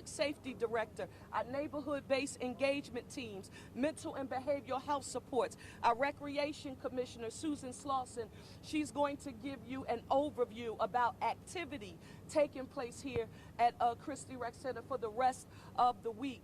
public safety director, our neighborhood-based engagement teams, mental and behavioral health supports, our recreation commissioner, Susan Slauson. She's going to give you an overview about activity taking place here at Christie Rec Center for the rest of the week.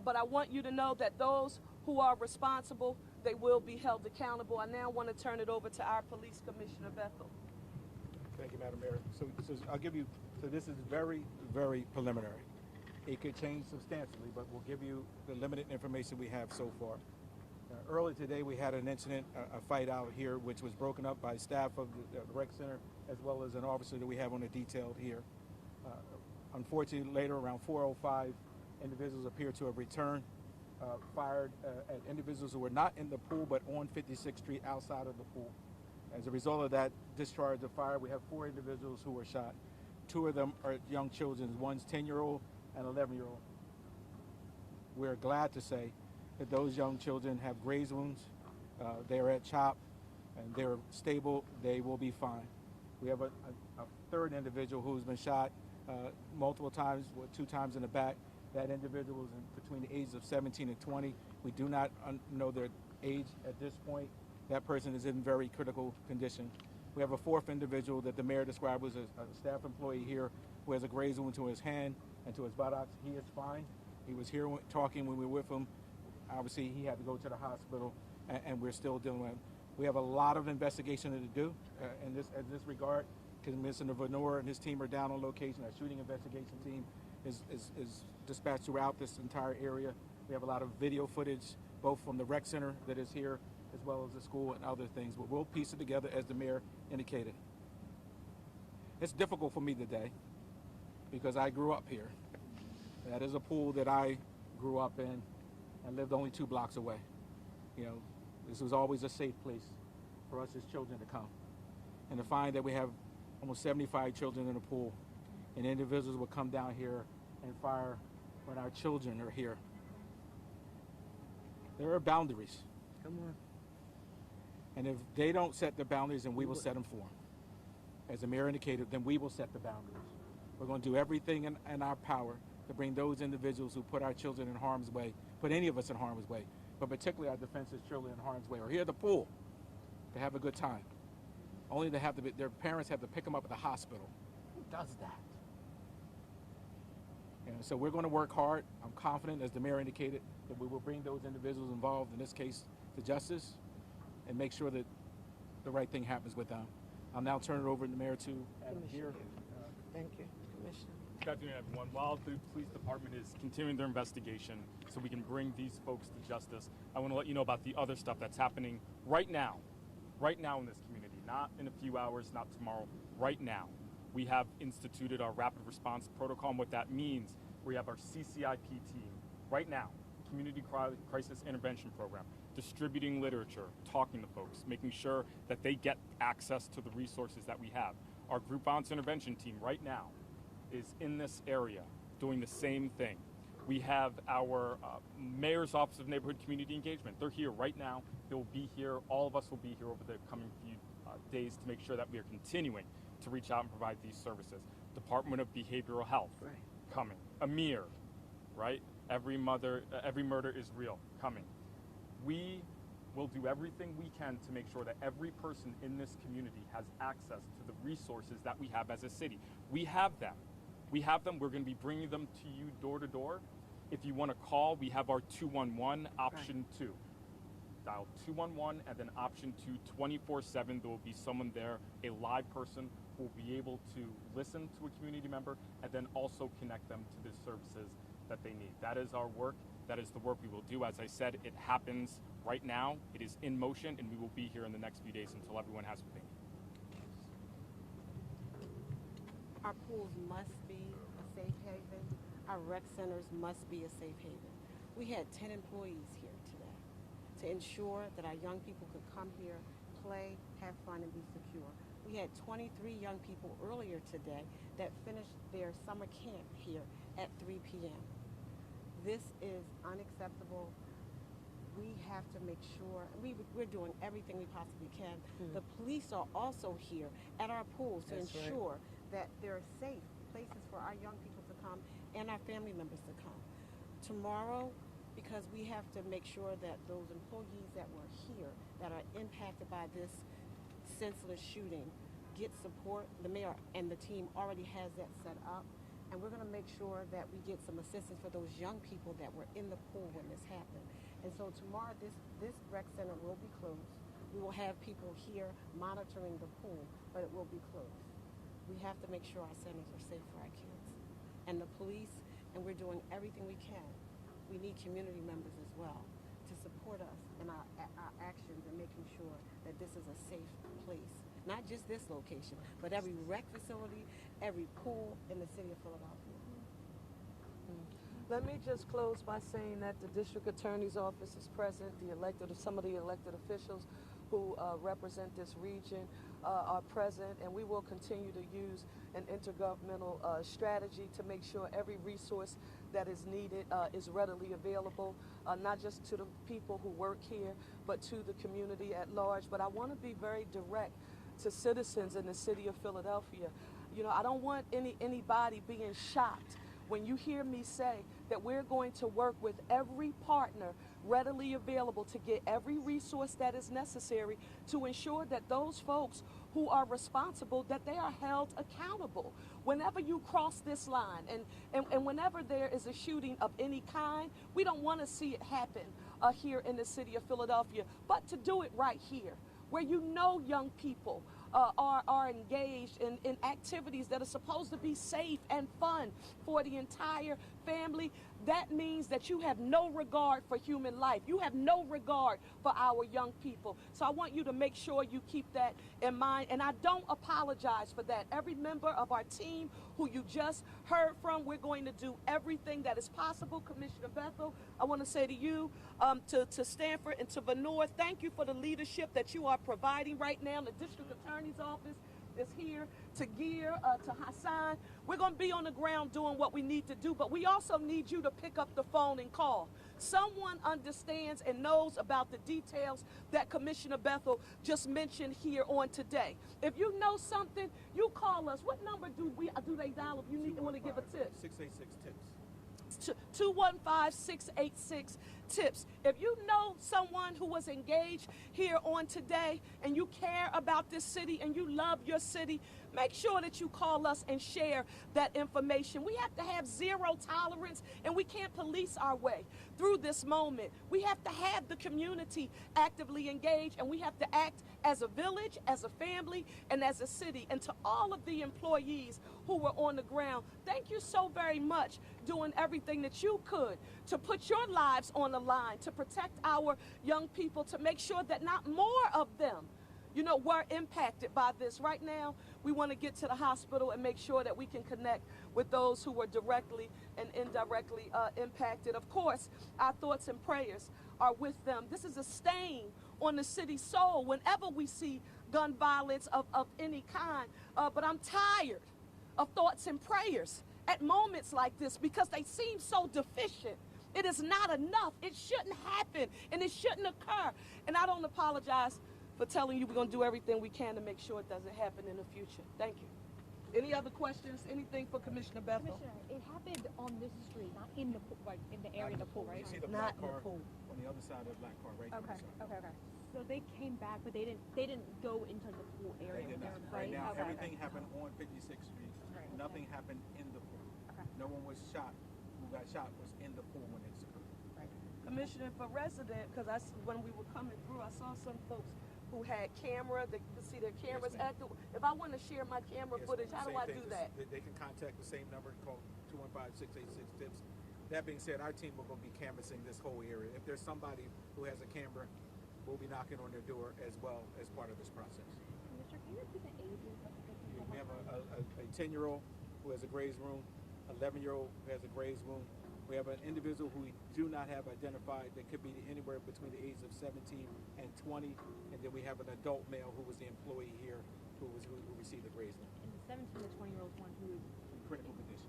But I want you to know that those who are responsible, they will be held accountable. I now want to turn it over to our police commissioner, Bethel. Thank you, Madam Mayor. So I'll give you, so this is very, very preliminary. It could change substantially, but we'll give you the limited information we have so far. Early today, we had an incident, a fight out here, which was broken up by staff of the rec center, as well as an officer that we have on the detail here. Unfortunately, later around 4:05, individuals appear to have returned, fired at individuals who were not in the pool, but on 56th Street outside of the pool. As a result of that discharge of fire, we have 4 individuals who were shot. 2 of them are young children. One's 10-year-old and 11-year-old. We're glad to say that those young children have graze wounds. They are at CHOP and they're stable. They will be fine. We have a 3rd individual who's been shot multiple times, 2 times in the back. That individual was between the ages of 17 and 20. We do not know their age at this point. That person is in very critical condition. We have a 4th individual that the mayor described as a staff employee here who has a graze wound to his hand and to his buttocks. He is fine. He was here talking when we were with him. Obviously, he had to go to the hospital, and we're still dealing with him. We have a lot of investigation to do in this regard, because Mr. Vanor and his team are down on location. Our shooting investigation team is dispatched throughout this entire area. We have a lot of video footage, both from the rec center that is here, as well as the school and other things. But we'll piece it together as the mayor indicated. It's difficult for me today because I grew up here. That is a pool that I grew up in and lived only 2 blocks away. You know, this was always a safe place for us as children to come. And to find that we have almost 75 children in the pool, and individuals will come down here and fire when our children are here. There are boundaries. Come on. And if they don't set the boundaries, then we will set them for them. As the mayor indicated, then we will set the boundaries. We're going to do everything in our power to bring those individuals who put our children in harm's way, put any of us in harm's way, but particularly our defenseless children in harm's way, or here at the pool, to have a good time. Only to have their parents have to pick them up at the hospital. Who does that? And so we're going to work hard. I'm confident, as the mayor indicated, that we will bring those individuals involved in this case to justice and make sure that the right thing happens with them. I'll now turn it over to the mayor to Adam here. Thank you, Commissioner. Good afternoon, everyone. While the police department is continuing their investigation so we can bring these folks to justice, I want to let you know about the other stuff that's happening right now in this community, not in a few hours, not tomorrow, right now. We have instituted our rapid response protocol, and what that means, we have our CCIP team right now, Community Crisis Intervention Program, distributing literature, talking to folks, making sure that they get access to the resources that we have. Our group violence intervention team right now is in this area doing the same thing. We have our Mayor's Office of Neighborhood Community Engagement. They're here right now. They will be here. All of us will be here over the coming few days to make sure that we are continuing to reach out and provide these services. Department of Behavioral Health, Right. coming. Amir, right? Every murder is real, coming. We will do everything we can to make sure that every person in this community has access to the resources that we have as a city. We have them. We're going to be bringing them to you door to door. If you want to call, we have our 211 option 2. Dial 211 and then option 2 24/7. There will be someone there, a live person who will be able to listen to a community member and then also connect them to the services that they need. That is our work. That is the work we will do. As I said, it happens right now. It is in motion, and we will be here in the next few days until everyone has what they need. Our pools must be a safe haven. Our rec centers must be a safe haven. We had 10 employees here today to ensure that our young people could come here, play, have fun, and be secure. We had 23 young people earlier today that finished their summer camp here at 3 p.m. This is unacceptable. We have to make sure, we're doing everything we possibly can. The police are also here at our pools to ensure that there are safe places for our young people to come and our family members to come. Tomorrow, because we have to make sure that those employees that were here that are impacted by this senseless shooting get support. The mayor and the team already has that set up, and we're going to make sure that we get some assistance for those young people that were in the pool when this happened. And so tomorrow, this rec center will be closed. We will have people here monitoring the pool, but it will be closed. We have to make sure our centers are safe for our kids. And the police, and we're doing everything we can. We need community members as well to support us in our actions and making sure that this is a safe place. Not just this location, but every rec facility, every pool in the city of Philadelphia. Let me just close by saying that the district attorney's office is present, some of the elected officials who represent this region are present, and we will continue to use an intergovernmental strategy to make sure every resource that is needed is readily available, not just to the people who work here, but to the community at large. But I want to be very direct to citizens in the city of Philadelphia. You know, I don't want anybody being shocked when you hear me say that we're going to work with every partner readily available to get every resource that is necessary to ensure that those folks who are responsible, that they are held accountable. Whenever you cross this line and whenever there is a shooting of any kind, we don't want to see it happen here in the city of Philadelphia, but to do it right here, where you know young people are engaged in activities that are supposed to be safe and fun for the entire family. That means that you have no regard for human life. You have no regard for our young people. So I want you to make sure you keep that in mind. And I don't apologize for that. Every member of our team who you just heard from, we're going to do everything that is possible. Commissioner Bethel, I want to say to you, to Stanford and to Venor, thank you for the leadership that you are providing right now. The district attorney's office is here, to Gear, to Hassan. We're going to be on the ground doing what we need to do, but we also need you to pick up the phone and call. Someone understands and knows about the details that Commissioner Bethel just mentioned here on today. If you know something, you call us. What number do they dial if you want to give a tip? 686-TIPS. 215-686-TIPS. If you know someone who was engaged here on today and you care about this city and you love your city, make sure that you call us and share that information. We have to have zero tolerance, and we can't police our way through this moment. We have to have the community actively engaged, and we have to act as a village, as a family, and as a city. And to all of the employees who were on the ground, thank you so very much, doing everything that you could to put your lives on the line, to protect our young people, to make sure that not more of them, you know, were impacted by this. Right now, we want to get to the hospital and make sure that we can connect with those who were directly and indirectly impacted. Of course, our thoughts and prayers are with them. This is a stain on the city's soul whenever we see gun violence of any kind. But I'm tired of thoughts and prayers at moments like this because they seem so deficient. It is not enough. It shouldn't happen, and it shouldn't occur. And I don't apologize for telling you we're going to do everything we can to make sure it doesn't happen in the future. Thank you. Any other questions? Anything for Commissioner Bethel? Commissioner, it happened on this street, not in the pool, right, in the area of the pool, right? You see the Not black in the car pool. on the other side of the black car, right? Okay, there. okay. So they came back, but they didn't go into the pool area. They did not. Right Right now, Okay, everything okay. happened on 56th Street. Right, Nothing happened in the pool. Okay. No one was shot. Who got shot was in the pool when it occurred. Right. Commissioner, for resident, because when we were coming through, I saw some folks who had camera, they could see their cameras ma'am. active. If I want to share my camera Yes, footage, ma'am. how do Same I thing, do just- that? They can contact the same number, call 215-686-TIPS. That being said, our team will go be canvassing this whole area. If there's somebody who has a camera, we'll be knocking on their door as well as part of this process. Commissioner, can you repeat the ages of the victims? We have a 10-year-old who has a graze wound, 11-year-old who has a graze wound. We have an individual who we do not have identified that could be anywhere between the ages of 17 and 20. And then we have an adult male who was the employee here who received the graze wound. And the 17 to 20-year-old one who was Critical condition.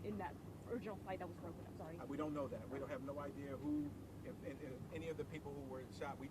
in that original fight that was broken. I'm sorry. We don't know that. We don't have no idea who, if any of the people who were shot. We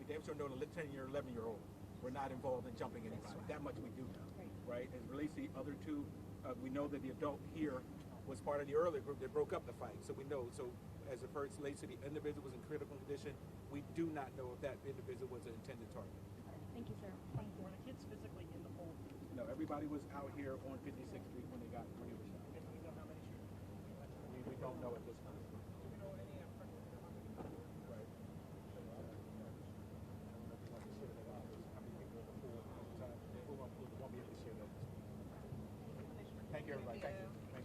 damn sure know the 10-year, 11-year-old. We're not involved in jumping anybody. That much we do know, right? As relates to the other two, we know that the adult here was part of the earlier group that broke up the fight. So we know. So as the first lady said, the individual was in critical condition. We do not know if that individual was an intended target. Thank you, sir. Thank you. Were the kids physically in the hole? No, everybody was out here on 56th Street when he was shot. And do we know how many shooters? We don't know at this time. Do we know any Right. I don't know if you want to share that out. How many people in the pool at the time? We won't be able to share that. Thank you, everybody. Thank you.